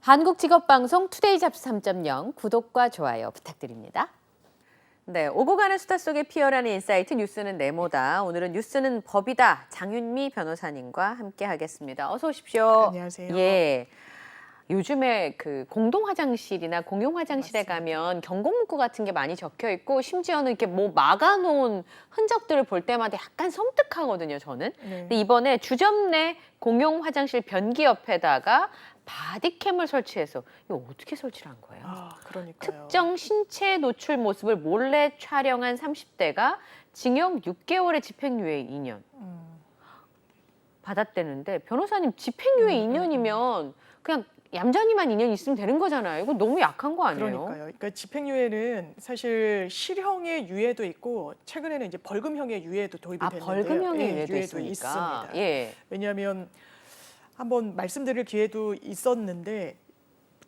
한국직업방송 투데이 잡스 3.0 구독과 좋아요 부탁드립니다. 네, 오고 가는 수다 속에 피어나는 인사이트 뉴스는 네모다. 오늘은 뉴스는 법이다. 장윤미 변호사님과 함께 하겠습니다. 어서 오십시오. 안녕하세요. 예. 요즘에 그 공동 화장실이나 공용 화장실에 맞습니다. 가면 경고 문구 같은 게 많이 적혀 있고 심지어는 이렇게 뭐 막아놓은 흔적들을 볼 때마다 약간 섬뜩하거든요, 저는. 네. 근데 이번에 주점 내 공용 화장실 변기 옆에다가 바디캠을 설치해서 이거 어떻게 설치를 한 거예요? 그러니까요. 특정 신체 노출 모습을 몰래 촬영한 30대가 징역 6개월의 집행유예 2년 받았대는데 변호사님 집행유예 2년이면 그냥 얌전히만 2년 있으면 되는 거잖아요. 이거 너무 약한 거 아니에요? 그러니까요. 그러니까 집행유예는 사실 실형의 유예도 있고 최근에는 이제 벌금형의 유예도 도입이 됐는데요. 벌금형의 예, 유예도 있습니까? 있습니다. 예. 왜냐하면 한번 말씀드릴 기회도 있었는데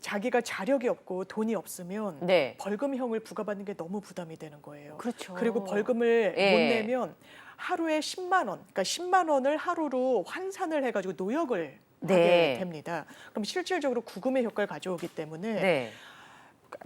자기가 자력이 없고 돈이 없으면 네. 벌금형을 부과받는 게 너무 부담이 되는 거예요. 그렇죠. 그리고 벌금을 예. 못 내면 하루에 10만 원, 그러니까 10만 원을 하루로 환산을 해가지고 노역을 네. 하게 됩니다. 그럼 실질적으로 구금의 효과를 가져오기 때문에 네.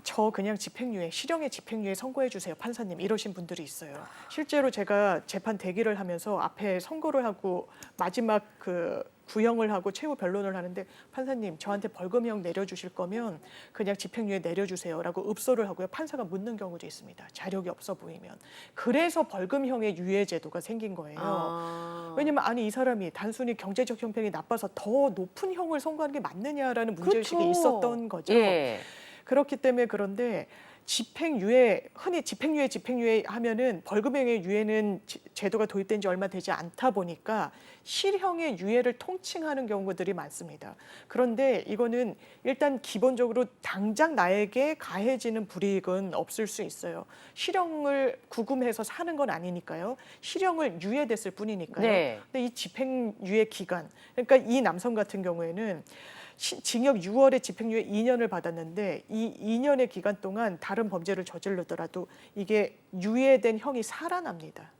저 그냥 집행유예, 실형의 집행유예 선고해 주세요, 판사님, 이러신 분들이 있어요. 실제로 제가 재판 대기를 하면서 앞에 선고를 하고 마지막 그 구형을 하고 최후 변론을 하는데 판사님 저한테 벌금형 내려주실 거면 그냥 집행유예 내려주세요라고 읍소를 하고요. 판사가 묻는 경우도 있습니다. 자력이 없어 보이면. 그래서 벌금형의 유예 제도가 생긴 거예요. 왜냐면 아니 이 사람이 단순히 경제적 형편이 나빠서 더 높은 형을 선고하는 게 맞느냐라는 문제의식이 그렇죠. 있었던 거죠. 예. 그렇기 때문에 그런데 집행유예, 흔히 집행유예 하면은 벌금형의 유예는 제도가 도입된 지 얼마 되지 않다 보니까 실형의 유예를 통칭하는 경우들이 많습니다. 그런데 이거는 일단 기본적으로 당장 나에게 가해지는 불이익은 없을 수 있어요. 실형을 구금해서 사는 건 아니니까요. 실형을 유예됐을 뿐이니까요. 네. 근데 이 집행유예 기간, 그러니까 이 남성 같은 경우에는 징역 6월에 집행유예 2년을 받았는데 이 2년의 기간 동안 다른 범죄를 저지르더라도 이게 유예된 형이 살아납니다.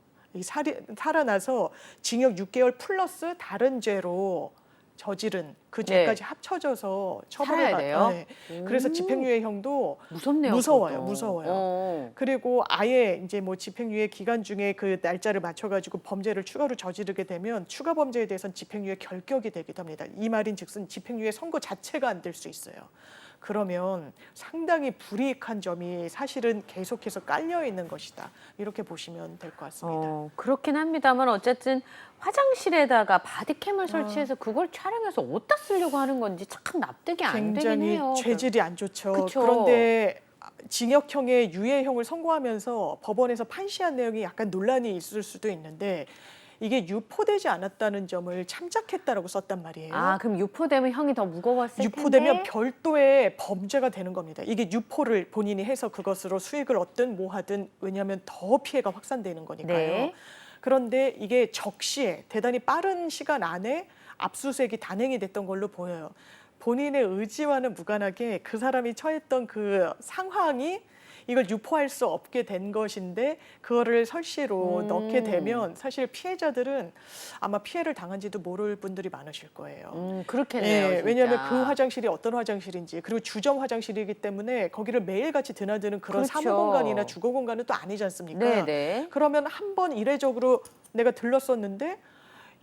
살아나서 징역 6개월 플러스 다른 죄로 저지른 그 죄까지 합쳐져서 처벌을 살아야 돼요? 네. 그래서 집행유예형도 무섭네요. 무서워요. 그것도. 무서워요. 그리고 아예 이제 뭐 집행유예 기간 중에 그 날짜를 맞춰가지고 범죄를 추가로 저지르게 되면 추가 범죄에 대해서는 집행유예 결격이 되기도 합니다. 이 말인즉슨 집행유예 선고 자체가 안 될 수 있어요. 그러면 상당히 불이익한 점이 사실은 계속해서 깔려 있는 것이다. 이렇게 보시면 될 것 같습니다. 그렇긴 합니다만 어쨌든 화장실에다가 바디캠을 설치해서 그걸 촬영해서 어디다 쓰려고 하는 건지 참 납득이 안 되긴 굉장히 해요. 죄질이 안 좋죠. 그쵸. 그런데 징역형의 유예형을 선고하면서 법원에서 판시한 내용이 약간 논란이 있을 수도 있는데 이게 유포되지 않았다는 점을 참작했다라고 썼단 말이에요. 그럼 유포되면 형이 더 무거웠을 유포되면 텐데. 별도의 범죄가 되는 겁니다. 이게 유포를 본인이 해서 그것으로 수익을 얻든 뭐 하든 왜냐하면 더 피해가 확산되는 거니까요. 네. 그런데 이게 적시에 대단히 빠른 시간 안에 압수수색이 단행이 됐던 걸로 보여요. 본인의 의지와는 무관하게 그 사람이 처했던 그 상황이 이걸 유포할 수 없게 된 것인데 그거를 설시로 넣게 되면 사실 피해자들은 아마 피해를 당한지도 모를 분들이 많으실 거예요. 그렇겠네요. 진짜. 왜냐하면 그 화장실이 어떤 화장실인지 그리고 주점 화장실이기 때문에 거기를 매일같이 드나드는 그런 그렇죠. 사무공간이나 주거공간은 또 아니지 않습니까? 네네. 그러면 한 번 이례적으로 내가 들렀었는데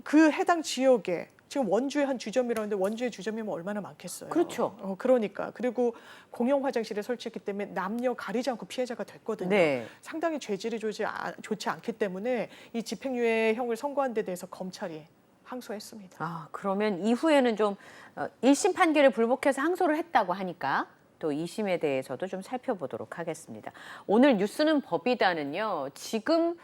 그 해당 지역에 지금 원주에 한 주점이라는데 원주의 주점이면 얼마나 많겠어요. 그렇죠. 그러니까 그리고 공용 화장실에 설치했기 때문에 남녀 가리지 않고 피해자가 됐거든요. 네. 상당히 죄질이 좋지 않기 때문에 이 집행유예형을 선고한 데 대해서 검찰이 항소했습니다. 그러면 이후에는 좀 1심 판결에 불복해서 항소를 했다고 하니까 또 2심에 대해서도 좀 살펴보도록 하겠습니다. 오늘 뉴스는 법이다는요. 지금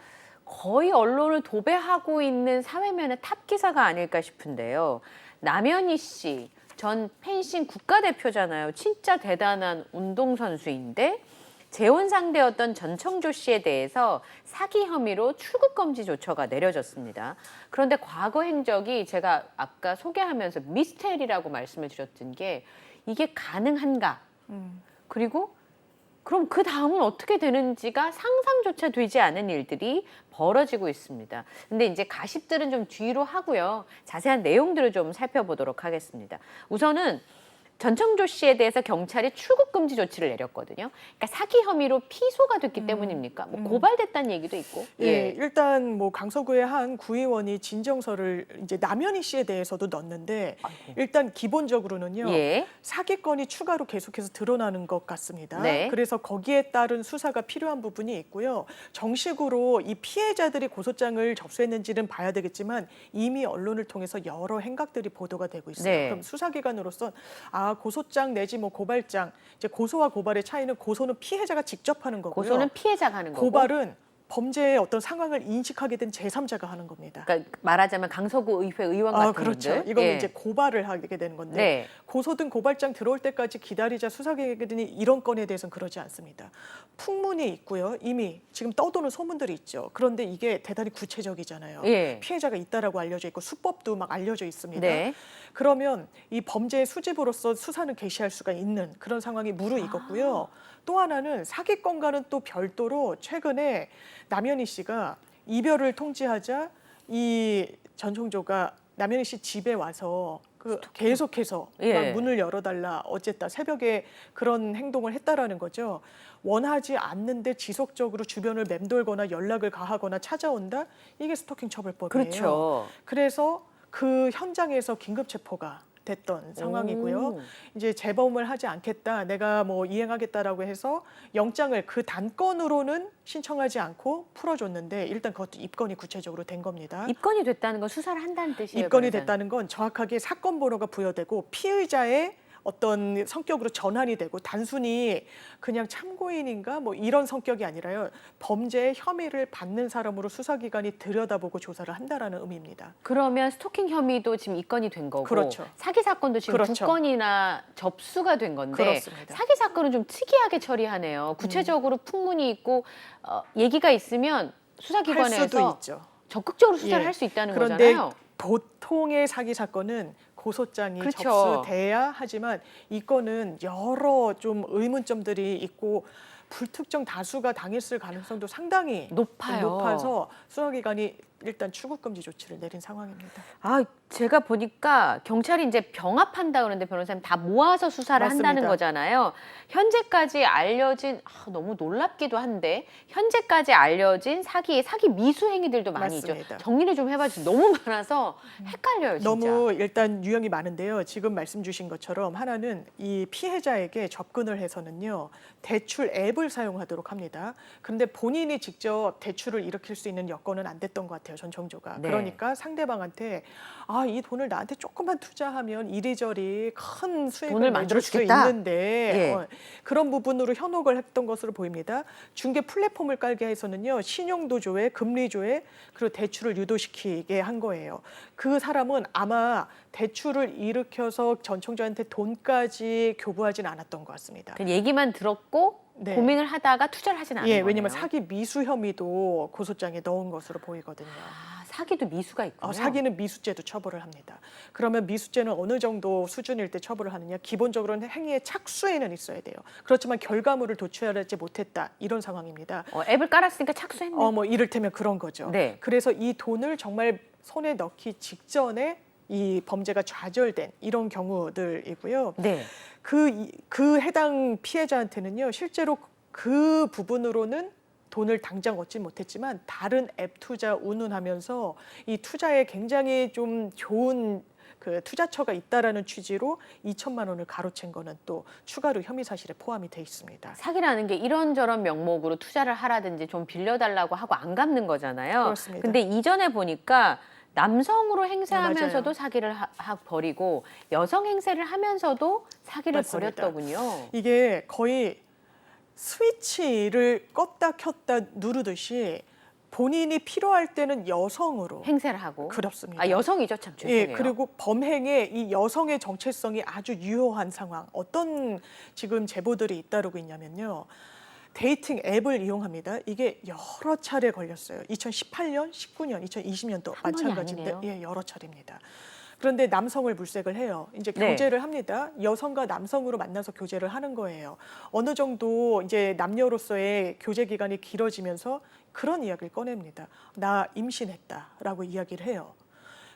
거의 언론을 도배하고 있는 사회면의 탑 기사가 아닐까 싶은데요. 남현희 씨, 전 펜싱 국가대표잖아요. 진짜 대단한 운동선수인데 재혼 상대였던 전청조 씨에 대해서 사기 혐의로 출국 금지 조처가 내려졌습니다. 그런데 과거 행적이 제가 아까 소개하면서 미스테리라고 말씀을 드렸던 게 이게 가능한가? 그리고 그럼 그 다음은 어떻게 되는지가 상상조차 되지 않은 일들이 벌어지고 있습니다. 근데 이제 가십들은 좀 뒤로 하고요. 자세한 내용들을 좀 살펴보도록 하겠습니다. 우선은 전청조 씨에 대해서 경찰이 출국 금지 조치를 내렸거든요. 그러니까 사기 혐의로 피소가 됐기 때문입니까? 뭐 고발됐다는 얘기도 있고. 예, 일단 뭐 강서구의 한 구의원이 진정서를 이제 남현희 씨에 대해서도 넣었는데 아이고. 일단 기본적으로는요. 예. 사기건이 추가로 계속해서 드러나는 것 같습니다. 네. 그래서 거기에 따른 수사가 필요한 부분이 있고요. 정식으로 이 피해자들이 고소장을 접수했는지는 봐야 되겠지만 이미 언론을 통해서 여러 행각들이 보도가 되고 있어요. 네. 그럼 수사기관으로서 고소장 내지 뭐 고발장, 이제 고소와 고발의 차이는 고소는 피해자가 직접 하는 거고요. 고소는 피해자가 하는 거고. 고발은 범죄의 어떤 상황을 인식하게 된 제3자가 하는 겁니다. 그러니까 말하자면 강서구 의회 의원 같은 그렇죠. 분들. 이건 예. 이제 고발을 하게 되는 건데 네. 고소든 고발장 들어올 때까지 기다리자 수사기관이 이런 건에 대해서는 그러지 않습니다. 풍문이 있고요. 이미 지금 떠도는 소문들이 있죠. 그런데 이게 대단히 구체적이잖아요. 예. 피해자가 있다라고 알려져 있고 수법도 막 알려져 있습니다. 네. 그러면 이 범죄의 수집으로서 수사는 개시할 수가 있는 그런 상황이 무르익었고요. 또 하나는 사기건과는 또 별도로 최근에 남현희 씨가 이별을 통지하자 이 전청조가 남현희 씨 집에 와서 계속해서 예. 막 문을 열어달라 어쨌다 새벽에 그런 행동을 했다라는 거죠. 원하지 않는데 지속적으로 주변을 맴돌거나 연락을 가하거나 찾아온다. 이게 스토킹 처벌법이에요. 그렇죠. 그래서 그 현장에서 긴급 체포가 됐던 상황이고요. 오. 이제 재범을 하지 않겠다, 내가 뭐 이행하겠다라고 해서 영장을 그 단건으로는 신청하지 않고 풀어줬는데 일단 그것도 입건이 구체적으로 된 겁니다. 입건이 됐다는 건 수사를 한다는 뜻이에요. 입건이 변호사님. 됐다는 건 정확하게 사건 번호가 부여되고 피의자의 어떤 성격으로 전환이 되고 단순히 그냥 참고인인가 뭐 이런 성격이 아니라요. 범죄의 혐의를 받는 사람으로 수사기관이 들여다보고 조사를 한다라는 의미입니다. 그러면 스토킹 혐의도 지금 입건이 된 거고 그렇죠. 사기 사건도 지금 그렇죠. 두 건이나 접수가 된 건데 그렇습니다. 사기 사건은 좀 특이하게 처리하네요. 구체적으로 풍문이 있고 얘기가 있으면 할 수도 수사기관에서 있죠. 적극적으로 수사를 예. 할 수 있다는 그런데 거잖아요. 보통의 사기 사건은 고소장이 그렇죠. 접수돼야 하지만 이 건은 여러 좀 의문점들이 있고 불특정 다수가 당했을 가능성도 상당히 높아요. 높아서 수사기관이 일단 출국금지 조치를 내린 상황입니다. 제가 보니까 경찰이 이제 병합한다 그러는데 변호사님 다 모아서 수사를 맞습니다. 한다는 거잖아요. 현재까지 알려진 너무 놀랍기도 한데 현재까지 알려진 사기 미수 행위들도 많이 있죠. 맞습니다. 정리를 좀 해봐주세요. 너무 많아서 헷갈려요, 진짜. 너무 일단 유형이 많은데요. 지금 말씀 주신 것처럼 하나는 이 피해자에게 접근을 해서는요. 대출 앱을 사용하도록 합니다. 그런데 본인이 직접 대출을 일으킬 수 있는 여건은 안 됐던 것 같아요. 전청조가. 네. 그러니까 상대방한테 이 돈을 나한테 조금만 투자하면 이리저리 큰 수익을 돈을 만들 수 만들어주겠다. 있는데 예. 그런 부분으로 현혹을 했던 것으로 보입니다. 중개 플랫폼을 깔게 해서는요. 신용도 조회, 금리 조회, 그리고 대출을 유도시키게 한 거예요. 그 사람은 아마 대출을 일으켜서 전청조한테 돈까지 교부하진 않았던 것 같습니다. 그 얘기만 들었고 네. 고민을 하다가 투자를 하진 않은 거예요. 왜냐면 사기 미수 혐의도 고소장에 넣은 것으로 보이거든요. 사기도 미수가 있군요. 사기는 미수죄도 처벌을 합니다. 그러면 미수죄는 어느 정도 수준일 때 처벌을 하느냐? 기본적으로는 행위의 착수에는 있어야 돼요. 그렇지만 결과물을 도출하지 못했다. 이런 상황입니다. 앱을 깔았으니까 착수했네. 뭐 이를테면 그런 거죠. 네. 그래서 이 돈을 정말 손에 넣기 직전에 이 범죄가 좌절된 이런 경우들이고요. 네. 그 해당 피해자한테는요, 실제로 그 부분으로는 돈을 당장 얻지 못했지만 다른 앱 투자 운운하면서 이 투자에 굉장히 좀 좋은 그 투자처가 있다라는 취지로 2천만 원을 가로챈 거는 또 추가로 혐의 사실에 포함이 돼 있습니다. 사기라는 게 이런저런 명목으로 투자를 하라든지 좀 빌려달라고 하고 안 갚는 거잖아요. 그렇습니다. 근데 이전에 보니까 남성으로 행세하면서도 맞아요. 사기를 벌이고 여성 행세를 하면서도 사기를 맞습니다. 벌였더군요. 이게 거의 스위치를 껐다 켰다 누르듯이 본인이 필요할 때는 여성으로 행세를 하고. 그렇습니다. 여성이죠, 참 죄송해요. 그리고 범행에 이 여성의 정체성이 아주 유효한 상황. 어떤 지금 제보들이 잇따르고 있냐면요. 데이팅 앱을 이용합니다. 이게 여러 차례 걸렸어요. 2018년, 19년, 2020년도 한 번이 마찬가지인데 아니네요. 여러 차례입니다. 그런데 남성을 물색을 해요. 이제 네. 교제를 합니다. 여성과 남성으로 만나서 교제를 하는 거예요. 어느 정도 이제 남녀로서의 교제 기간이 길어지면서 그런 이야기를 꺼냅니다. 나 임신했다라고 이야기를 해요.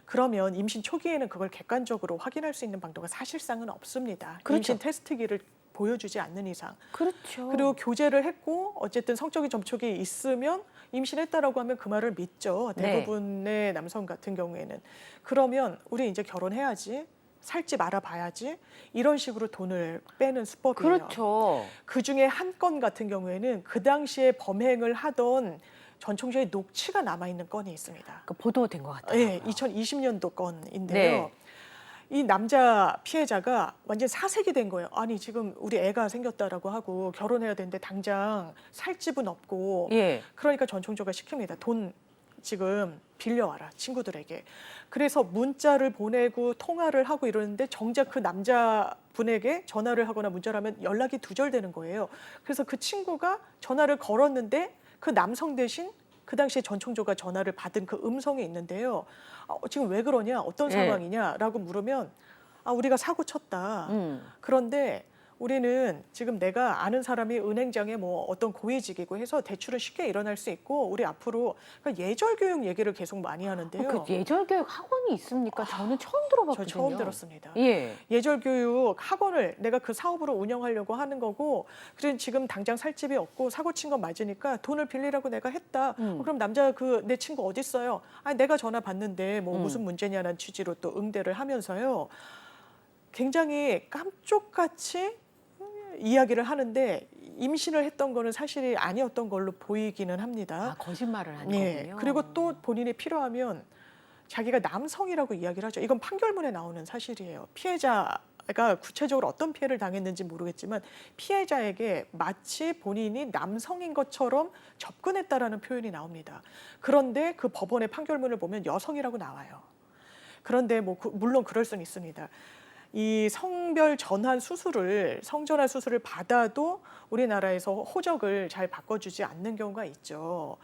그러면 임신 초기에는 그걸 객관적으로 확인할 수 있는 방도가 사실상은 없습니다. 그렇죠. 임신 테스트기를 보여주지 않는 이상. 그렇죠. 그리고 교제를 했고 어쨌든 성적인 접촉이 있으면 임신했다라고 하면 그 말을 믿죠. 대부분의 남성 같은 경우에는. 그러면 우리 이제 결혼해야지. 살지 말아봐야지. 이런 식으로 돈을 빼는 수법이에요. 그렇죠. 그중에 한 건 같은 경우에는 그 당시에 범행을 하던 전총조의 녹취가 남아있는 건이 있습니다. 그 보도된 것 같아요. 네, 2020년도 건인데요. 네. 이 남자 피해자가 완전 사색이 된 거예요. 아니 지금 우리 애가 생겼다라고 하고 결혼해야 되는데 당장 살 집은 없고 예. 그러니까 전총조가 시킵니다. 돈 지금 빌려와라 친구들에게. 그래서 문자를 보내고 통화를 하고 이러는데 정작 그 남자분에게 전화를 하거나 문자를 하면 연락이 두절되는 거예요. 그래서 그 친구가 전화를 걸었는데 그 남성 대신 그 당시에 전총조가 전화를 받은 그 음성이 있는데요. 지금 왜 그러냐? 어떤 예. 상황이냐라고 물으면 우리가 사고 쳤다. 그런데 우리는 지금 내가 아는 사람이 은행장에 뭐 어떤 고위직이고 해서 대출은 쉽게 일어날 수 있고 우리 앞으로 그러니까 예절 교육 얘기를 계속 많이 하는데요. 그 예절 교육 학원이 있습니까? 저는 처음 들어봤거든요. 저 처음 들었습니다. 예. 예절 교육 학원을 내가 그 사업으로 운영하려고 하는 거고 그래 지금 당장 살 집이 없고 사고 친 건 맞으니까 돈을 빌리라고 내가 했다. 그럼 남자 그 내 친구 어디 있어요? 내가 전화 받는데 뭐 무슨 문제냐는 취지로 또 응대를 하면서요. 굉장히 깜쪽같이 이야기를 하는데 임신을 했던 거는 사실이 아니었던 걸로 보이기는 합니다. 거짓말을 한 네. 거군요. 그리고 또 본인이 필요하면 자기가 남성이라고 이야기를 하죠. 이건 판결문에 나오는 사실이에요. 피해자가 구체적으로 어떤 피해를 당했는지 모르겠지만 피해자에게 마치 본인이 남성인 것처럼 접근했다라는 표현이 나옵니다. 그런데 그 법원의 판결문을 보면 여성이라고 나와요. 그런데 뭐 물론 그럴 수는 있습니다. 이 성별 전환 수술을 성전환 수술을 받아도 우리나라에서 호적을 잘 바꿔주지 않는 경우가 있죠.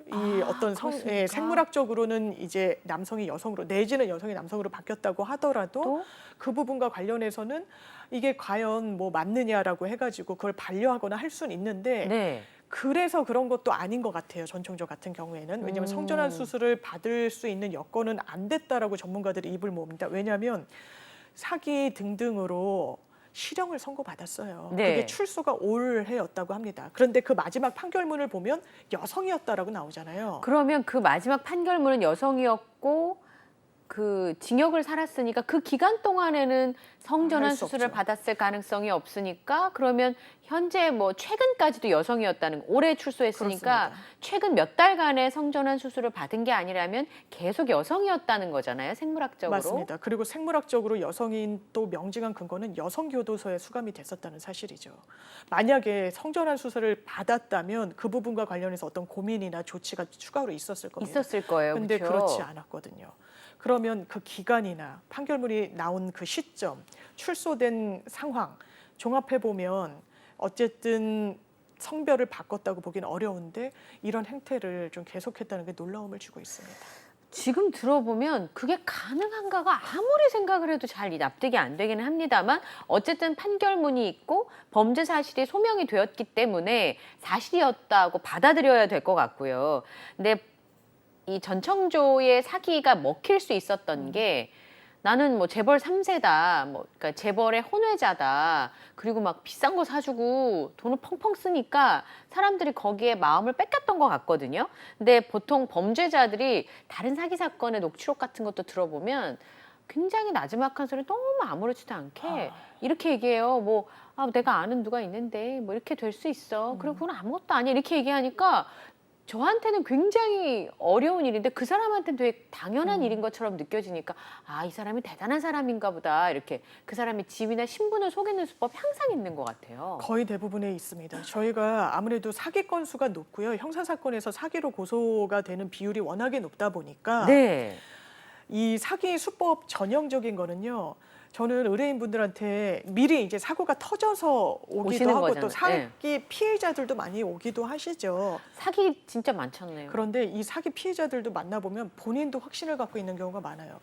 이 어떤 그렇습니까? 생물학적으로는 이제 남성이 여성으로 내지는 여성이 남성으로 바뀌었다고 하더라도 또? 그 부분과 관련해서는 이게 과연 뭐 맞느냐라고 해가지고 그걸 반려하거나 할 수는 있는데 네. 그래서 그런 것도 아닌 것 같아요. 전총조 같은 경우에는. 왜냐하면 성전환 수술을 받을 수 있는 여건은 안 됐다라고 전문가들이 입을 모읍니다. 왜냐하면 사기 등등으로 실형을 선고받았어요. 네. 그게 출소가 올해였다고 합니다. 그런데 그 마지막 판결문을 보면 여성이었다라고 나오잖아요. 그러면 그 마지막 판결문은 여성이었고 그 징역을 살았으니까 그 기간 동안에는 성전환 할수 수술을 없죠. 받았을 가능성이 없으니까 그러면 현재 뭐 최근까지도 여성이었다는 올해 출소했으니까 그렇습니다. 최근 몇 달간의 성전환 수술을 받은 게 아니라면 계속 여성이었다는 거잖아요. 생물학적으로. 맞습니다. 그리고 생물학적으로 여성인 또 명징한 근거는 여성교도소에 수감이 됐었다는 사실이죠. 만약에 성전환 수술을 받았다면 그 부분과 관련해서 어떤 고민이나 조치가 추가로 있었을 겁니다. 있었을 거예요. 근데 그렇죠? 그렇지 않았거든요. 그러면 그 기간이나 판결문이 나온 그 시점, 출소된 상황 종합해 보면 어쨌든 성별을 바꿨다고 보기는 어려운데 이런 행태를 좀 계속했다는 게 놀라움을 주고 있습니다. 지금 들어보면 그게 가능한가가 아무리 생각을 해도 잘 납득이 안 되기는 합니다만 어쨌든 판결문이 있고 범죄 사실이 소명이 되었기 때문에 사실이었다고 받아들여야 될 것 같고요. 근데 이 전청조의 사기가 먹힐 수 있었던 게 나는 뭐 재벌 3세다, 뭐 그러니까 재벌의 혼외자다, 그리고 막 비싼 거 사주고 돈을 펑펑 쓰니까 사람들이 거기에 마음을 뺏겼던 것 같거든요. 근데 보통 범죄자들이 다른 사기 사건의 녹취록 같은 것도 들어보면 굉장히 나지막한 소리 너무 아무렇지도 않게 이렇게 얘기해요. 뭐 내가 아는 누가 있는데 뭐 이렇게 될 수 있어. 그리고 그건 아무것도 아니야. 이렇게 얘기하니까 저한테는 굉장히 어려운 일인데 그 사람한테는 되게 당연한 일인 것처럼 느껴지니까 이 사람이 대단한 사람인가 보다 이렇게 그 사람의 집이나 신분을 속이는 수법 항상 있는 것 같아요. 거의 대부분에 있습니다. 저희가 아무래도 사기 건수가 높고요. 형사사건에서 사기로 고소가 되는 비율이 워낙에 높다 보니까 네. 이 사기 수법 전형적인 거는요. 저는 의뢰인분들한테 미리 이제 사고가 터져서 오기도 오시는 하고 거잖아요. 또 사기 피해자들도 많이 오기도 하시죠. 사기 진짜 많잖아요. 그런데 이 사기 피해자들도 만나보면 본인도 확신을 갖고 있는 경우가 많아요.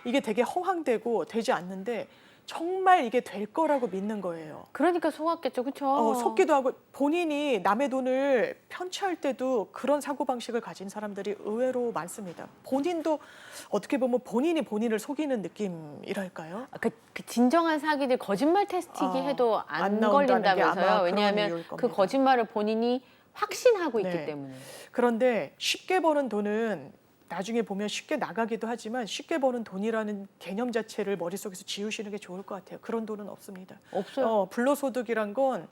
이게 되게 허황되고 되지 않는데 정말 이게 될 거라고 믿는 거예요. 그러니까 속았겠죠, 그렇죠? 속기도 하고 본인이 남의 돈을 편취할 때도 그런 사고방식을 가진 사람들이 의외로 많습니다. 본인도 어떻게 보면 본인이 본인을 속이는 느낌이랄까요? 그 진정한 사기들 거짓말 테스트기 해도 안 나온다는 게 걸린다면서요. 아마 그런 왜냐하면 이유일 그 겁니다. 거짓말을 본인이 확신하고 있기 네. 때문에. 그런데 쉽게 버는 돈은 나중에 보면 쉽게 나가기도 하지만 쉽게 버는 돈이라는 개념 자체를 머릿속에서 지우시는 게 좋을 것 같아요. 그런 돈은 없습니다. 없어요. 불로소득이란 건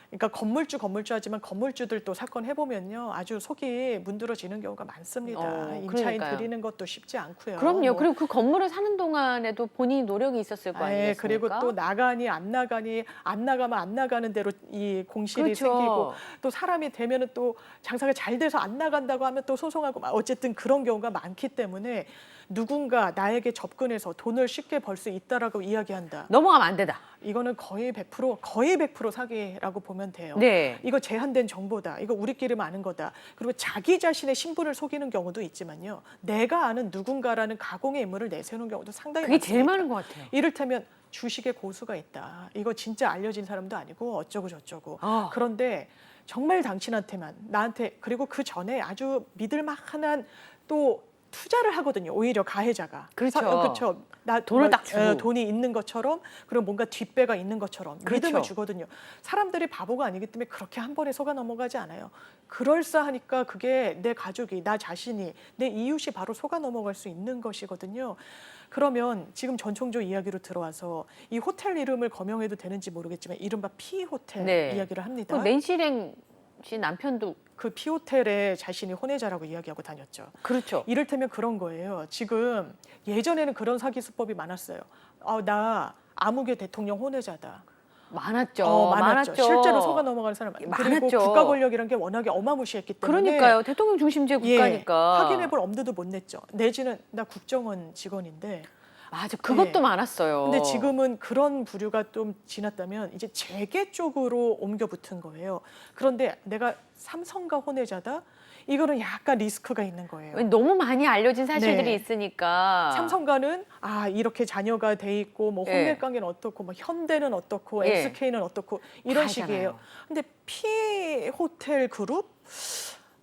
그러니까 건물주 하지만 건물주들도 사건 해보면요. 아주 속이 문드러지는 경우가 많습니다. 임차인 그러니까요. 드리는 것도 쉽지 않고요. 그럼요. 뭐. 그리고 그 건물을 사는 동안에도 본인이 노력이 있었을 거 아니겠습니까? 그리고 또 나가니 안 나가니 안 나가면 안 나가는 대로 이 공실이 그렇죠. 생기고 또 사람이 되면은 또 장사가 잘 돼서 안 나간다고 하면 또 소송하고 어쨌든 그런 경우가 많기 때문에 누군가 나에게 접근해서 돈을 쉽게 벌 수 있다라고 이야기한다. 넘어가면 안 되다. 이거는 거의 100% 사기라고 보면 돼요. 네. 이거 제한된 정보다. 이거 우리끼리만 아는 거다. 그리고 자기 자신의 신분을 속이는 경우도 있지만요. 내가 아는 누군가라는 가공의 인물을 내세우는 경우도 상당히 그게 많습니다. 제일 많은 것 같아요. 이를테면 주식의 고수가 있다. 이거 진짜 알려진 사람도 아니고 어쩌고 저쩌고. 아. 그런데 정말 당신한테만 나한테 그리고 그 전에 아주 믿을 만한 또 투자를 하거든요. 오히려 가해자가. 그렇죠. 그렇죠. 나 돈을 정말, 딱 주고. 돈이 있는 것처럼 그리고 뭔가 뒷배가 있는 것처럼 그렇죠. 믿음을 주거든요. 사람들이 바보가 아니기 때문에 그렇게 한 번에 속아 넘어가지 않아요. 그럴싸하니까 그게 내 가족이, 나 자신이, 내 이웃이 바로 속아 넘어갈 수 있는 것이거든요. 그러면 지금 전총조 이야기로 들어와서 이 호텔 이름을 거명해도 되는지 모르겠지만 이른바 P호텔 네. 이야기를 합니다. 그 낸시랭 씨 남편도 그 P호텔에 자신이 혼외자라고 이야기하고 다녔죠. 그렇죠. 이를테면 그런 거예요. 지금 예전에는 그런 사기 수법이 많았어요. 나 아무개 대통령 혼외자다. 많았죠. 많았죠. 실제로 속아 넘어가는 사람 그리고 많았죠. 국가 권력이란 게 워낙에 어마무시했기 때문에 그러니까요. 대통령 중심제 국가니까. 확인해볼 엄두도 못 냈죠. 내지는 나 국정원 직원인데 맞아. 그것도 네. 많았어요. 근데 지금은 그런 부류가 좀 지났다면 이제 재계 쪽으로 옮겨 붙은 거예요. 그런데 내가 삼성가 혼외자다? 이거는 약간 리스크가 있는 거예요. 너무 많이 알려진 사실들이 네. 있으니까. 삼성가는 이렇게 자녀가 돼 있고 뭐 예. 홍매강은 어떻고 뭐 현대는 어떻고 예. SK는 어떻고 이런 다 식이에요. 알잖아요. 근데 P호텔 그룹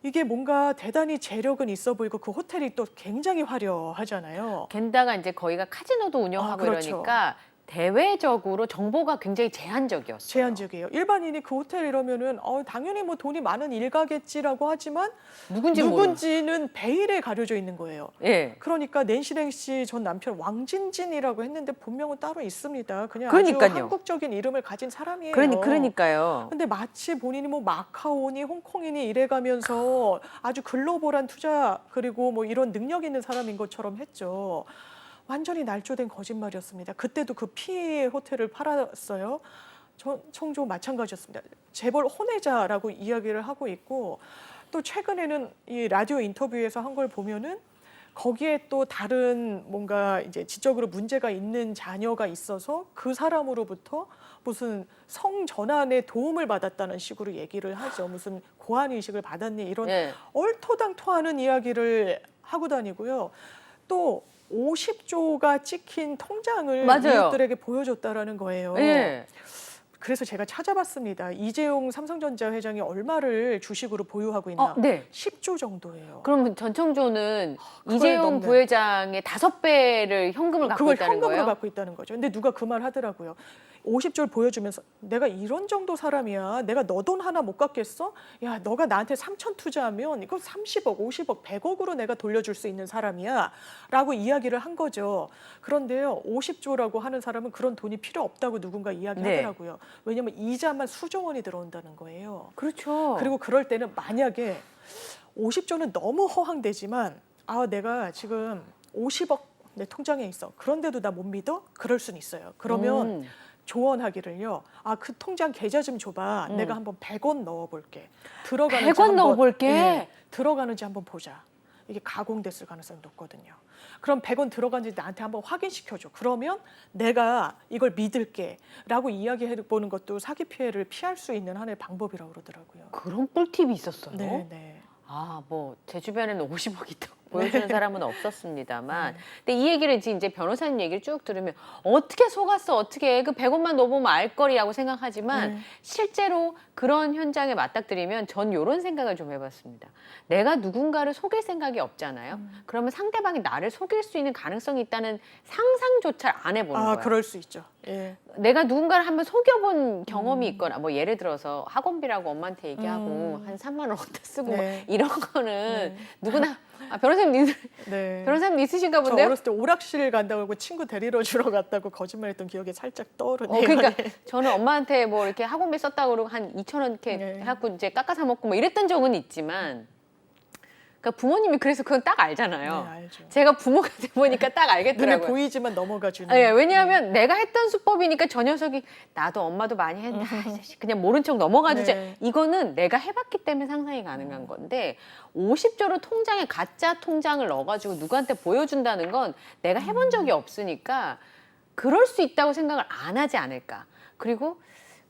이게 뭔가 대단히 재력은 있어 보이고 그 호텔이 또 굉장히 화려하잖아요. 겐다가 이제 거기가 카지노도 운영하고 그렇죠. 이러니까 대외적으로 정보가 굉장히 제한적이었어요. 제한적이에요. 일반인이 그 호텔 이러면은 당연히 뭐 돈이 많은 일가겠지라고 하지만 누군지는 베일에 가려져 있는 거예요. 예. 그러니까 낸시랭 씨 전 남편 왕진진이라고 했는데 본명은 따로 있습니다. 그냥 그러니까요. 아주 한국적인 이름을 가진 사람이에요. 그러니까요. 근데 마치 본인이 뭐 마카오니 홍콩이니 이래가면서 아주 글로벌한 투자 그리고 뭐 이런 능력 있는 사람인 것처럼 했죠. 완전히 날조된 거짓말이었습니다. 그때도 그 피해 호텔을 팔았어요. 총조 마찬가지였습니다. 재벌 혼외자라고 이야기를 하고 있고 또 최근에는 이 라디오 인터뷰에서 한 걸 보면은 거기에 또 다른 뭔가 이제 지적으로 문제가 있는 자녀가 있어서 그 사람으로부터 무슨 성전환에 도움을 받았다는 식으로 얘기를 하죠. 무슨 고안 의식을 받았니 이런 예. 얼토당토하는 이야기를 하고 다니고요. 또 50조가 찍힌 통장을 맞아요. 이웃들에게 보여줬다라는 거예요. 예. 그래서 제가 찾아봤습니다. 이재용 삼성전자 회장이 얼마를 주식으로 보유하고 있나? 네. 10조 정도예요. 그럼 전청조는 그걸 이재용 넘는. 부회장의 5배를 현금을 갖고 그걸 있다는 현금으로 거예요? 갖고 있다는 거죠. 근데 누가 그 말 하더라고요. 50조를 보여주면서 내가 이런 정도 사람이야. 내가 너 돈 하나 못 갚겠어? 야, 너가 나한테 3천 투자하면 이거 30억, 50억, 100억으로 내가 돌려줄 수 있는 사람이야. 라고 이야기를 한 거죠. 그런데요. 50조라고 하는 사람은 그런 돈이 필요 없다고 누군가 이야기하더라고요. 왜냐하면 이자만 수조 원이 들어온다는 거예요. 그렇죠. 그리고 그럴 때는 만약에 50조는 너무 허황되지만 내가 지금 50억 내 통장에 있어. 그런데도 나 못 믿어? 그럴 수는 있어요. 그러면 조언하기를요. 그 통장 계좌 좀 줘봐. 내가 한번 100원 넣어볼게. 들어가는지 100원 넣어볼게? 네, 들어가는지 한번 보자. 이게 가공됐을 가능성이 높거든요. 그럼 100원 들어간지 나한테 한번 확인시켜줘. 그러면 내가 이걸 믿을게. 라고 이야기해보는 것도 사기 피해를 피할 수 있는 하나의 방법이라고 그러더라고요. 그런 꿀팁이 있었어요? 네. 뭐 제 주변에는 50억 있다고 보여주는 사람은 없었습니다만, 근데 이 얘기를 이제 변호사님 얘기를 쭉 들으면 어떻게 속았어, 어떻게 그 100원만 넣어보면 알 거리라고 생각하지만 실제로 그런 현장에 맞닥뜨리면 전 이런 생각을 좀 해봤습니다. 내가 누군가를 속일 생각이 없잖아요. 그러면 상대방이 나를 속일 수 있는 가능성이 있다는 상상조차 안 해보는 거예요. 그럴 수 있죠. 예. 내가 누군가를 한번 속여본 경험이 있거나 뭐 예를 들어서 학원비라고 엄마한테 얘기하고 한 3만 원 얻다 쓰고 네. 뭐 이런 거는 누구나 변호사님 네. 변호사님 있으신가 저 본데요? 어렸을 때 오락실 간다고 하고 친구 데리러 주러 갔다고 거짓말했던 기억이 살짝 떠오르네요. 그러니까 저는 엄마한테 뭐 이렇게 학원비 썼다고 그러고 한 2,000원 이렇게 네. 해갖고 이제 깎아서 먹고 뭐 이랬던 적은 있지만, 그러니까 부모님이 그래서 그건 딱 알잖아요. 네, 알죠. 제가 부모가 돼 보니까 딱 눈에 알겠더라고요. 보이지만 넘어가 주는. 예, 왜냐하면 내가 했던 수법이니까 저 녀석이 나도 엄마도 많이 했는데 이 자식 그냥 모른 척 넘어가주지. 네. 이거는 내가 해봤기 때문에 상상이 가능한 건데 50조를 통장에 가짜 통장을 넣어가지고 누구한테 보여준다는 건 내가 해본 적이 없으니까 그럴 수 있다고 생각을 안 하지 않을까. 그리고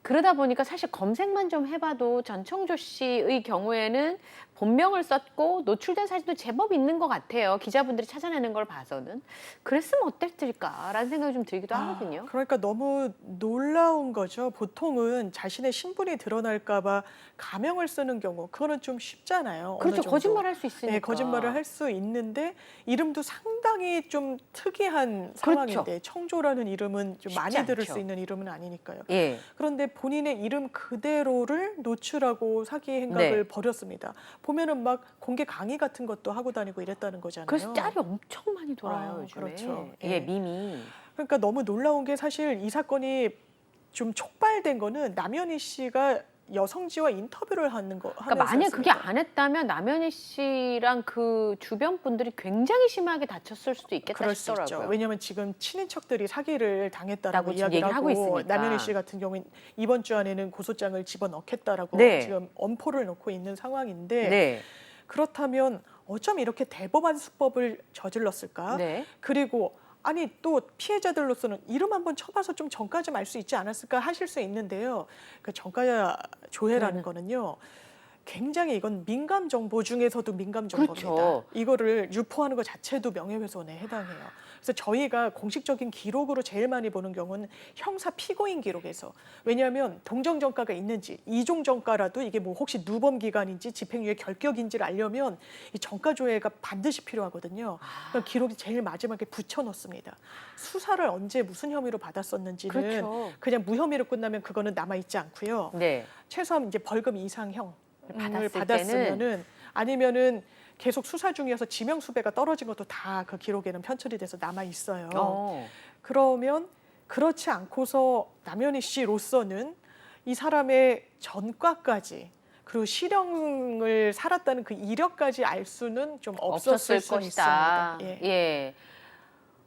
그러다 보니까 사실 검색만 좀 해봐도 전청조 씨의 경우에는 본명을 썼고 노출된 사진도 제법 있는 것 같아요. 기자분들이 찾아내는 걸 봐서는. 그랬으면 어땠을까라는 생각이 좀 들기도 하거든요. 그러니까 너무 놀라운 거죠. 보통은 자신의 신분이 드러날까 봐 가명을 쓰는 경우 그거는 좀 쉽잖아요. 어느 그렇죠. 정도. 거짓말할 수 있으니까. 네, 거짓말을 할 수 있는데 이름도 상당히 좀 특이한 상황인데 청조라는 이름은 좀 쉽지 많이 들을 않죠. 수 있는 이름은 아니니까요. 예. 그런데 본인의 이름 그대로를 노출하고 사기 행각을 네. 벌였습니다. 보면은 막 공개 강의 같은 것도 하고 다니고 이랬다는 거잖아요. 그래서 짤이 엄청 많이 돌아요, 요즘에. 그렇죠. 예, 예. 밈이. 그러니까 너무 놀라운 게 사실 이 사건이 좀 촉발된 거는 남현희 씨가 여성지와 인터뷰를 하는 거. 그러니까 만약 그게 안 했다면 남현희 씨랑 그 주변 분들이 굉장히 심하게 다쳤을 수도 있겠다 그럴 수 싶더라고요. 있죠. 왜냐하면 지금 친인척들이 사기를 당했다라고 라고 지금 이야기를 얘기하고 하고 있으니까. 남현희 씨 같은 경우는 이번 주 안에는 고소장을 집어넣겠다라고 네. 지금 엄포를 놓고 있는 상황인데 네. 그렇다면 어쩜 이렇게 대범한 수법을 저질렀을까? 네. 그리고 아니 또 피해자들로서는 이름 한번 쳐봐서 좀 전과 좀 알 수 있지 않았을까 하실 수 있는데요. 그 전과 조회라는 거는요. 굉장히 이건 민감 정보 중에서도 민감 정보입니다. 그렇죠. 이거를 유포하는 것 자체도 명예훼손에 해당해요. 그래서 저희가 공식적인 기록으로 제일 많이 보는 경우는 형사 피고인 기록에서 왜냐하면 동정 정가가 있는지 이종 정가라도 이게 뭐 혹시 누범 기간인지 집행유예 결격인지를 알려면 이 정가 조회가 반드시 필요하거든요. 그러니까 기록이 제일 마지막에 붙여놓습니다. 수사를 언제 무슨 혐의로 받았었는지는 그렇죠. 그냥 무혐의로 끝나면 그거는 남아 있지 않고요. 네. 최소한 이제 벌금 이상형 받았을 받았으면은 아니면은 계속 수사 중이어서 지명 수배가 떨어진 것도 다 그 기록에는 편철이 돼서 남아 있어요. 그러면 그렇지 않고서 남현희 씨로서는 이 사람의 전과까지 그리고 실형을 살았다는 그 이력까지 알 수는 좀 없었을 수 것이다. 있습니다. 예. 예.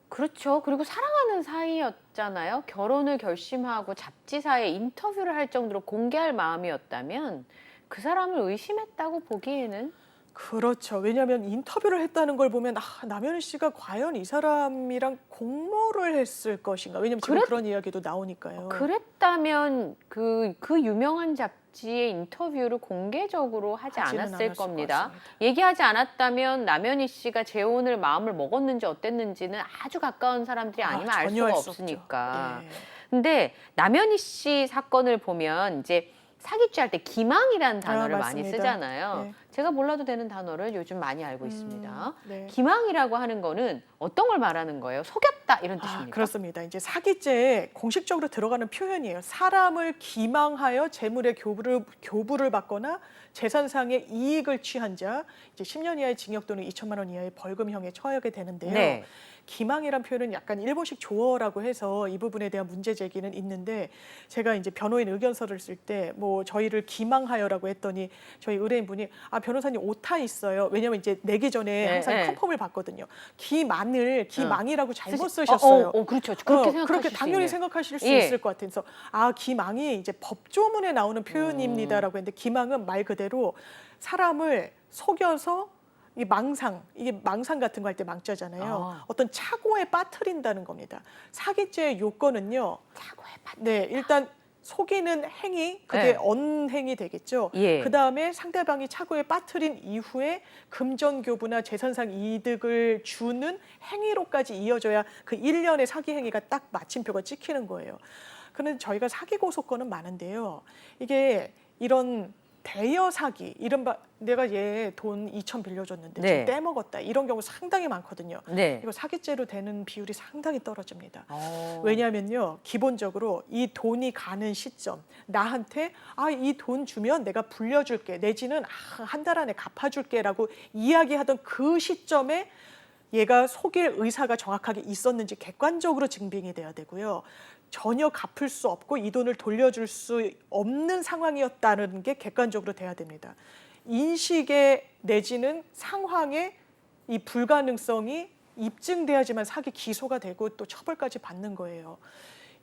그렇죠. 그리고 사랑하는 사이였잖아요. 결혼을 결심하고 잡지사에 인터뷰를 할 정도로 공개할 마음이었다면 그 사람을 의심했다고 보기에는 그렇죠. 왜냐하면 인터뷰를 했다는 걸 보면 남현희 씨가 과연 이 사람이랑 공모를 했을 것인가. 왜냐하면 지금 그런 이야기도 나오니까요. 그랬다면 그 유명한 잡지의 인터뷰를 공개적으로 하지 하지는 않았을 않았을 것 겁니다. 같습니다. 얘기하지 않았다면 남현희 씨가 재혼을 마음을 먹었는지 어땠는지는 아주 가까운 사람들이 아니면 알 전혀 수가 알 수 없으니까. 없죠. 예. 근데 남현희 씨 사건을 보면 이제 사기죄 할 때 기망이라는 단어를 많이 맞습니다. 쓰잖아요. 네. 제가 몰라도 되는 단어를 요즘 많이 알고 있습니다. 네. 기망이라고 하는 거는 어떤 걸 말하는 거예요? 속였다 이런 뜻입니까? 그렇습니다. 이제 사기죄에 공식적으로 들어가는 표현이에요. 사람을 기망하여 재물의 교부를 받거나 재산상의 이익을 취한 자, 이제 10년 이하의 징역 또는 2천만 원 이하의 벌금형에 처하게 되는데요. 네. 기망이란 표현은 약간 일본식 조어라고 해서 이 부분에 대한 문제 제기는 있는데 제가 이제 변호인 의견서를 쓸 때 뭐 저희를 기망하여라고 했더니 저희 의뢰인분이 변호사님 오타 있어요. 왜냐면 이제 내기 전에 네, 항상 네. 컨펌을 받거든요. 기망이라고 잘못 쓰셨어요. 그렇죠. 그렇게 생각하실 그렇게 수 당연히 있네요. 생각하실 수 예. 있을 것 같아서 기망이 이제 법조문에 나오는 표현입니다라고 했는데 기망은 말 그대로 사람을 속여서 이게 망상 같은 거 할 때 망자잖아요. 어떤 착오에 빠뜨린다는 겁니다. 사기죄의 요건은요. 사고에 네, 일단 속이는 행위, 그게 네. 언행이 되겠죠. 예. 그다음에 상대방이 차고에 빠뜨린 이후에 금전교부나 재산상 이득을 주는 행위로까지 이어져야 그 일련의 사기 행위가 딱 마침표가 찍히는 거예요. 그런데 저희가 사기 고소건은 많은데요. 이게 이런 대여 사기, 이른바 내가 얘 돈 2천 빌려줬는데 네. 지금 떼먹었다, 이런 경우 상당히 많거든요. 네. 이거 사기죄로 되는 비율이 상당히 떨어집니다. 어. 왜냐하면요, 기본적으로 이 돈이 가는 시점, 나한테 이 돈 주면 내가 불려줄게, 내지는 한 달 안에 갚아줄게라고 이야기하던 그 시점에 얘가 속일 의사가 정확하게 있었는지 객관적으로 증빙이 돼야 되고요. 전혀 갚을 수 없고 이 돈을 돌려줄 수 없는 상황이었다는 게 객관적으로 돼야 됩니다. 인식의 내지는 상황의 이 불가능성이 입증돼야지만 사기 기소가 되고 또 처벌까지 받는 거예요.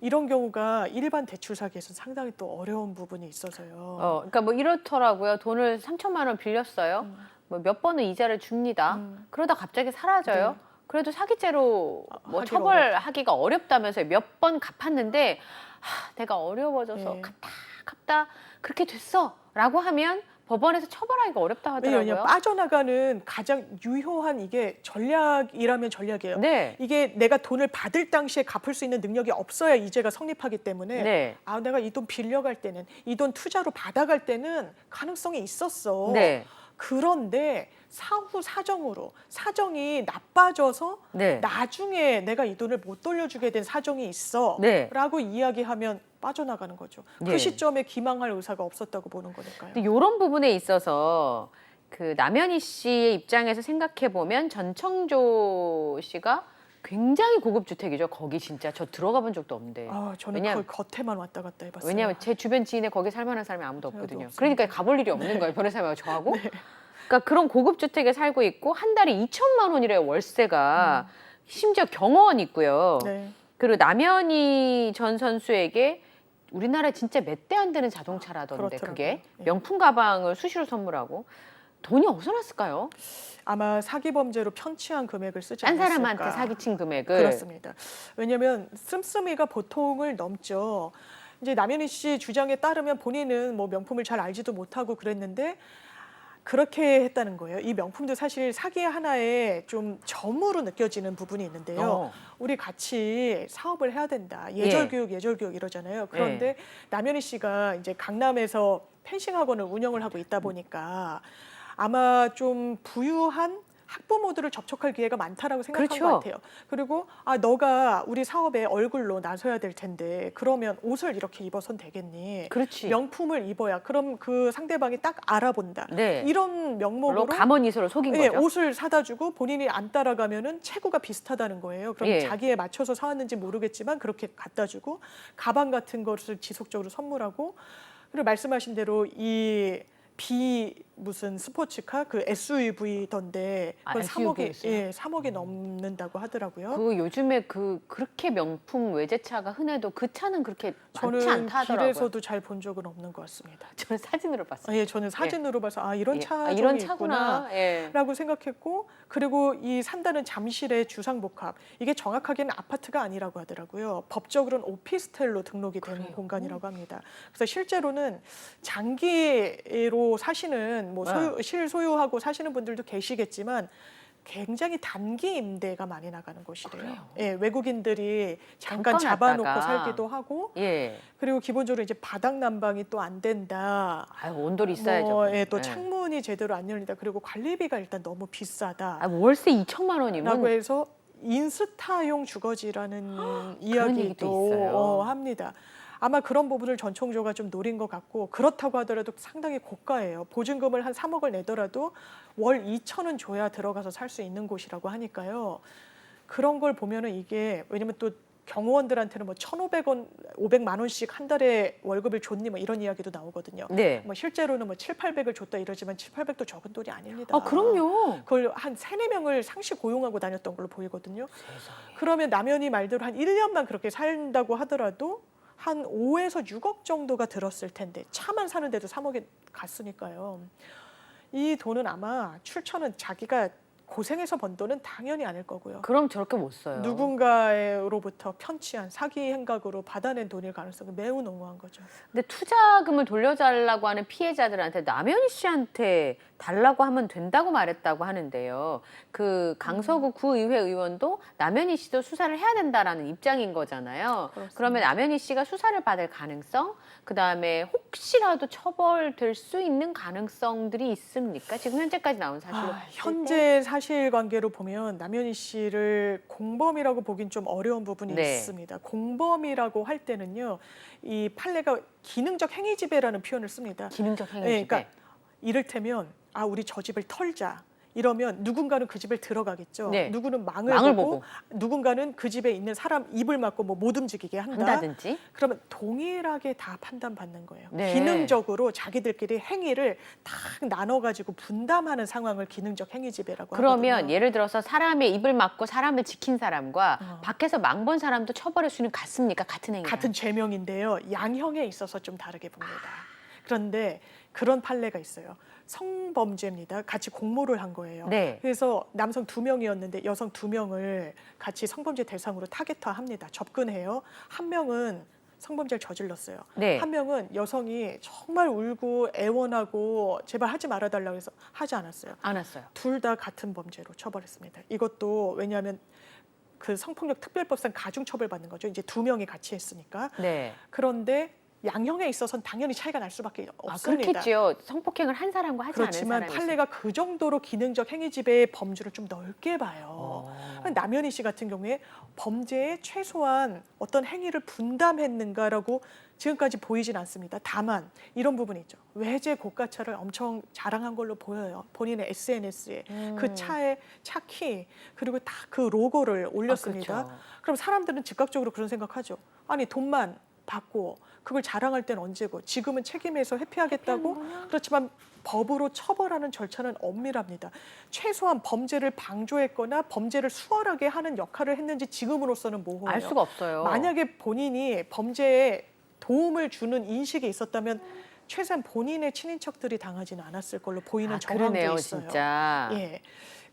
이런 경우가 일반 대출 사기에서는 상당히 또 어려운 부분이 있어서요. 그러니까 뭐 이렇더라고요. 돈을 3천만 원 빌렸어요. 뭐 몇 번은 이자를 줍니다. 그러다 갑자기 사라져요. 네. 그래도 사기죄로 뭐 하기가 처벌하기가 어렵다면서요. 몇 번 갚았는데 내가 어려워져서 네. 갚다 그렇게 됐어라고 하면 법원에서 처벌하기가 어렵다 하더라고요. 왜냐하면 빠져나가는 가장 유효한 이게 전략이라면 전략이에요. 네. 이게 내가 돈을 받을 당시에 갚을 수 있는 능력이 없어야 이제가 성립하기 때문에 네. 내가 이 돈 빌려갈 때는, 이 돈 투자로 받아갈 때는 가능성이 있었어. 네. 그런데 사후 사정이 나빠져서 네. 나중에 내가 이 돈을 못 돌려주게 된 사정이 있어 네. 라고 이야기하면 빠져나가는 거죠. 네. 그 시점에 기망할 의사가 없었다고 보는 거니까요. 근데 이런 부분에 있어서 그 남현희 씨의 입장에서 생각해 보면 전청조 씨가 굉장히 고급 주택이죠. 거기 진짜 저 들어가 본 적도 없는데. 저는 왜냐면- 거의 겉에만 왔다 갔다 해봤어요. 왜냐하면 제 주변 지인에 거기 살만한 사람이 아무도 없거든요. 없습니다. 그러니까 가볼 일이 없는 거예요. 변호사님하고 저하고. 그러니까 그런 고급 주택에 살고 있고 한 달에 2천만 원이래요. 월세가. 심지어 경호원 있고요. 네. 그리고 남현희 전 선수에게 우리나라에 진짜 몇 대 안 되는 자동차라던데 그렇더라고요. 그게 네. 명품 가방을 수시로 선물하고 돈이 어디서 났을까요? 아마 사기 범죄로 편취한 금액을 쓰지 딴 않았을까. 사람한테 사기친 금액을. 그렇습니다. 왜냐하면 씀씀이가 보통을 넘죠. 이제 남현희 씨 주장에 따르면 본인은 뭐 명품을 잘 알지도 못하고 그랬는데 그렇게 했다는 거예요. 이 명품도 사실 사기의 하나의 좀 점으로 느껴지는 부분이 있는데요. 어. 우리 같이 사업을 해야 된다. 예. 예절교육 이러잖아요. 그런데 남현희 씨가 이제 강남에서 펜싱 학원을 운영을 하고 있다 보니까 아마 좀 부유한 학부모들을 접촉할 기회가 많다라고 생각한 그렇죠. 것 같아요. 그리고 너가 우리 사업에 얼굴로 나서야 될 텐데 그러면 옷을 이렇게 입어선 되겠니? 그렇지. 명품을 입어야 그럼 그 상대방이 딱 알아본다. 네. 이런 명목으로 물론 감언이소를 속인 예, 거죠. 옷을 사다 주고 본인이 안 따라가면은 체구가 비슷하다는 거예요. 그럼 예. 자기에 맞춰서 사왔는지 모르겠지만 그렇게 갖다 주고 가방 같은 것을 지속적으로 선물하고 그리고 말씀하신 대로 이 무슨 스포츠카 그 SUV던데 그건 3억이 SUV 였어요? 3억이 넘는다고 하더라고요. 그 요즘에 그렇게 명품 외제차가 흔해도 그 차는 그렇게 많지 저는 않다 하더라고요. 길에서도 잘 본 적은 없는 것 같습니다. 저는 사진으로 봤어요. 예, 저는 사진으로 봐서 이런 예. 차종이 이런 있구나. 차구나. 예. 라고 생각했고 그리고 이 산다는 잠실의 주상복합 이게 정확하게는 아파트가 아니라고 하더라고요. 법적으로는 오피스텔로 등록이 된 그래요? 공간이라고 합니다. 그래서 실제로는 장기로 사시는 뭐 실소유하고 사시는 분들도 계시겠지만 굉장히 단기 임대가 많이 나가는 곳이래요. 그래요? 예, 외국인들이 잠깐 잠깐 잡아놓고 왔다가. 살기도 하고 예. 그리고 기본적으로 이제 바닥 난방이 또 안 된다. 온돌이 있어야죠. 또 예. 창문이 제대로 안 열린다. 그리고 관리비가 일단 너무 비싸다. 월세 2천만 원이면 라고 해서 인스타용 주거지라는 얘기도 이야기도 있어요. 합니다. 아마 그런 부분을 전청조가 좀 노린 것 같고 그렇다고 하더라도 상당히 고가예요. 보증금을 한 3억을 내더라도 월 2천은 줘야 들어가서 살 수 있는 곳이라고 하니까요. 그런 걸 보면은 이게 왜냐면 또 경호원들한테는 뭐 1,500원, 500만 원씩 한 달에 월급을 줬니 뭐 이런 이야기도 나오거든요. 네. 뭐 실제로는 뭐 7, 800을 줬다 이러지만 7, 800도 적은 돈이 아닙니다. 그럼요. 그걸 한 3, 4명을 상시 고용하고 다녔던 걸로 보이거든요. 세상에. 그러면 남현이 말대로 한 1년만 그렇게 산다고 하더라도 한 5에서 6억 정도가 들었을 텐데 차만 사는데도 3억이 갔으니까요. 이 돈은 아마 출처는 자기가 고생해서 번 돈은 당연히 아닐 거고요. 그럼 저렇게 못 써요. 누군가로부터 편취한 사기 행각으로 받아낸 돈일 가능성이 매우 농후한 거죠. 근데 투자금을 돌려달라고 하는 피해자들한테 남현희 씨한테 달라고 하면 된다고 말했다고 하는데요. 그 강서구 구의회 의원도 남현희 씨도 수사를 해야 된다라는 입장인 거잖아요. 그렇습니다. 그러면 남현희 씨가 수사를 받을 가능성, 그다음에 혹시라도 처벌될 수 있는 가능성들이 있습니까? 지금 현재까지 나온 사실로 봤을 때. 현재 사실관계로 보면 남현희 씨를 공범이라고 보긴 좀 어려운 부분이 네. 있습니다. 공범이라고 할 때는요, 이 판례가 기능적 행위지배라는 표현을 씁니다. 기능적 행위 네, 지배. 그러니까 이를테면 우리 저 집을 털자. 이러면 누군가는 그 집에 들어가겠죠. 네. 누구는 망을 망을 보고, 보고. 누군가는 그 집에 있는 사람 입을 막고 뭐 못 움직이게 한다. 한다든지. 그러면 동일하게 다 판단받는 거예요. 네. 기능적으로 자기들끼리 행위를 딱 나눠가지고 분담하는 상황을 기능적 행위지배라고 그러면 하거든요. 예를 들어서 사람의 입을 막고 사람을 지킨 사람과 밖에서 망본 사람도 처벌의 수는 같습니까? 같은 행위. 같은 죄명인데요. 양형에 있어서 좀 다르게 봅니다. 그런데 그런 판례가 있어요. 성범죄입니다. 같이 공모를 한 거예요. 네. 그래서 남성 2명이었는데 여성 2명을 같이 성범죄 대상으로 타겟화합니다. 접근해요. 한 명은 성범죄를 저질렀어요. 네. 한 명은 여성이 정말 울고 애원하고 제발 하지 말아달라고 해서 하지 않았어요. 안 왔어요. 둘 다 같은 범죄로 처벌했습니다. 이것도 왜냐하면 그 성폭력 특별법상 가중처벌받는 거죠. 이제 2명이 같이 했으니까. 네. 그런데 양형에 있어서는 당연히 차이가 날 수밖에 없습니다. 그렇겠지요. 성폭행을 한 사람과 하지 그렇지만 않은 사람이 판례가 그 정도로 기능적 행위지배의 범주를 좀 넓게 봐요. 어. 남현희 씨 같은 경우에 범죄에 최소한 어떤 행위를 분담했는가라고 지금까지 보이진 않습니다. 다만 이런 부분이 있죠. 외제 고가차를 엄청 자랑한 걸로 보여요. 본인의 SNS에 그 차의 차 키 그리고 다 그 로고를 올렸습니다. 그렇죠. 그럼 사람들은 즉각적으로 그런 생각하죠. 아니 돈만 받고 그걸 자랑할 땐 언제고 지금은 책임에서 회피하겠다고. 그렇지만 법으로 처벌하는 절차는 엄밀합니다. 최소한 범죄를 방조했거나 범죄를 수월하게 하는 역할을 했는지 지금으로서는 모호해요. 알 수가 없어요. 만약에 본인이 범죄에 도움을 주는 인식이 있었다면 최소한 본인의 친인척들이 당하지는 않았을 걸로 보이는 정황도 그러네요, 있어요. 진짜. 예,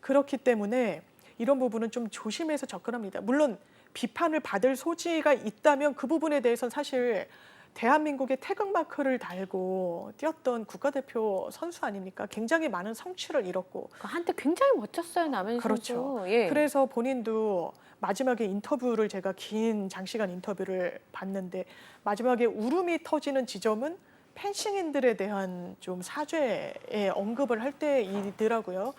그렇기 때문에 이런 부분은 좀 조심해서 접근합니다. 물론 비판을 받을 소지가 있다면 그 부분에 대해서는 사실 대한민국의 태극마크를 달고 뛰었던 국가대표 선수 아닙니까? 굉장히 많은 성취를 이뤘고. 한때 굉장히 멋졌어요, 남현희 그렇죠. 선수. 예. 그래서 본인도 마지막에 인터뷰를 제가 긴 장시간 인터뷰를 봤는데 마지막에 울음이 터지는 지점은 펜싱인들에 대한 좀 사죄의 언급을 할 때이더라고요.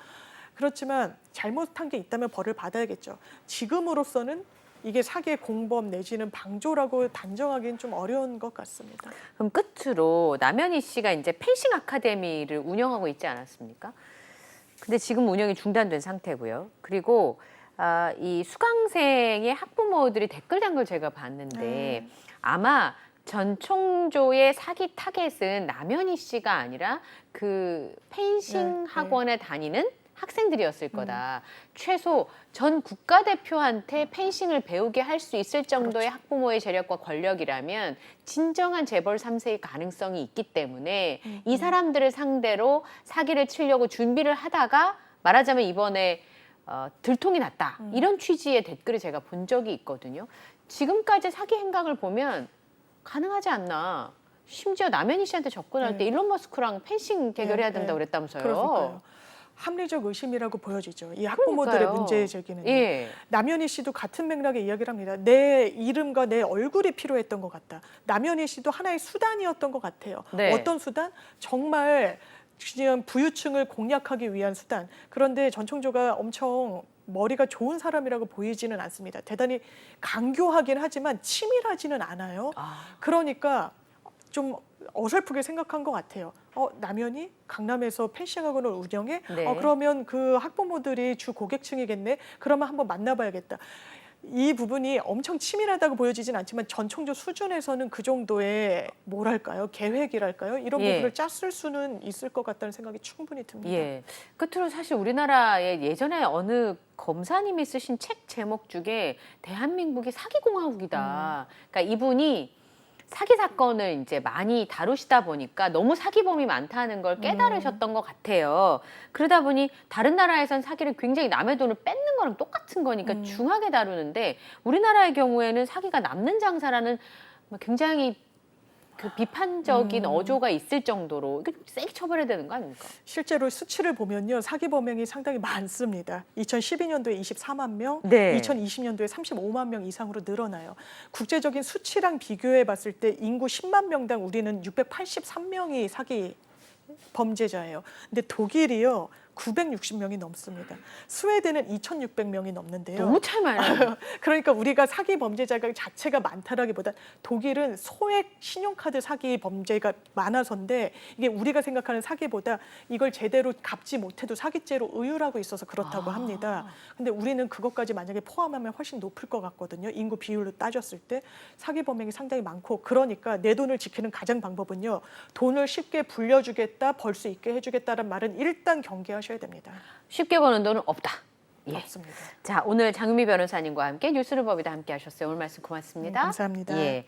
그렇지만 잘못한 게 있다면 벌을 받아야겠죠. 지금으로서는 이게 사기의 공범 내지는 방조라고 단정하기는 좀 어려운 것 같습니다. 그럼 끝으로 남현희 씨가 이제 펜싱 아카데미를 운영하고 있지 않았습니까? 근데 지금 운영이 중단된 상태고요. 그리고 이 수강생의 학부모들이 댓글 단 걸 제가 봤는데 아마 전 총조의 사기 타겟은 남현희 씨가 아니라 그 펜싱 학원에 다니는 학생들이었을 거다. 최소 전 국가대표한테 펜싱을 배우게 할 수 있을 정도의 학부모의 재력과 권력이라면 진정한 재벌 3세의 가능성이 있기 때문에 이 사람들을 상대로 사기를 치려고 준비를 하다가 말하자면 이번에 들통이 났다. 이런 취지의 댓글을 제가 본 적이 있거든요. 지금까지 사기 행각을 보면 가능하지 않나. 심지어 남현희 씨한테 접근할 때 일론 머스크랑 펜싱 대결해야 된다고 그랬다면서요. 그러니까요. 합리적 의심이라고 보여지죠. 이 학부모들의 그러니까요. 문제 제기는. 예. 남현희 씨도 같은 맥락의 이야기를 합니다. 내 이름과 내 얼굴이 필요했던 것 같다. 남현희 씨도 하나의 수단이었던 것 같아요. 네. 어떤 수단? 정말 그냥 부유층을 공략하기 위한 수단. 그런데 전 총조가 엄청 머리가 좋은 사람이라고 보이지는 않습니다. 대단히 강교하긴 하지만 치밀하지는 않아요. 그러니까 좀 어설프게 생각한 것 같아요. 남현이 강남에서 펜싱학원을 운영해? 네. 그러면 그 학부모들이 주 고객층이겠네? 그러면 한번 만나봐야겠다. 이 부분이 엄청 치밀하다고 보여지진 않지만 전 총조 수준에서는 그 정도의 뭐랄까요? 계획이랄까요? 이런 예. 부분을 짰을 수는 있을 것 같다는 생각이 충분히 듭니다. 예. 끝으로 사실 우리나라에 예전에 어느 검사님이 쓰신 책 제목 중에 대한민국이 사기공화국이다. 그러니까 이분이 사기 사건을 이제 많이 다루시다 보니까 너무 사기범이 많다는 걸 깨달으셨던 것 같아요. 그러다 보니 다른 나라에선 사기를 굉장히 남의 돈을 뺏는 거랑 똑같은 거니까 중하게 다루는데 우리나라의 경우에는 사기가 남는 장사라는 굉장히 그 비판적인 어조가 있을 정도로 이게 세게 처벌해야 되는 거 아닙니까? 실제로 수치를 보면요. 사기 범행이 상당히 많습니다. 2012년도에 24만 명, 네. 2020년도에 35만 명 이상으로 늘어나요. 국제적인 수치랑 비교해 봤을 때 인구 10만 명당 우리는 683명이 사기 범죄자예요. 근데 독일이요. 960명이 넘습니다. 스웨덴은 2,600명이 넘는데요. 너무 차이 많이 나요. 그러니까 우리가 사기 범죄자가 자체가 많다라기보다 독일은 소액 신용카드 사기 범죄가 많아서인데 이게 우리가 생각하는 사기보다 이걸 제대로 갚지 못해도 사기죄로 의율하고 있어서 그렇다고 합니다. 근데 우리는 그것까지 만약에 포함하면 훨씬 높을 것 같거든요. 인구 비율로 따졌을 때 사기 범행이 상당히 많고 그러니까 내 돈을 지키는 가장 방법은요. 돈을 쉽게 불려주겠다, 벌 수 있게 해주겠다는 말은 일단 경계하셔야 됩니다. 쉽게 버는 돈은 없다. 예. 없습니다. 자, 오늘 장유미 변호사님과 함께 뉴스를 법이다 함께 하셨어요. 오늘 말씀 고맙습니다. 감사합니다. 예.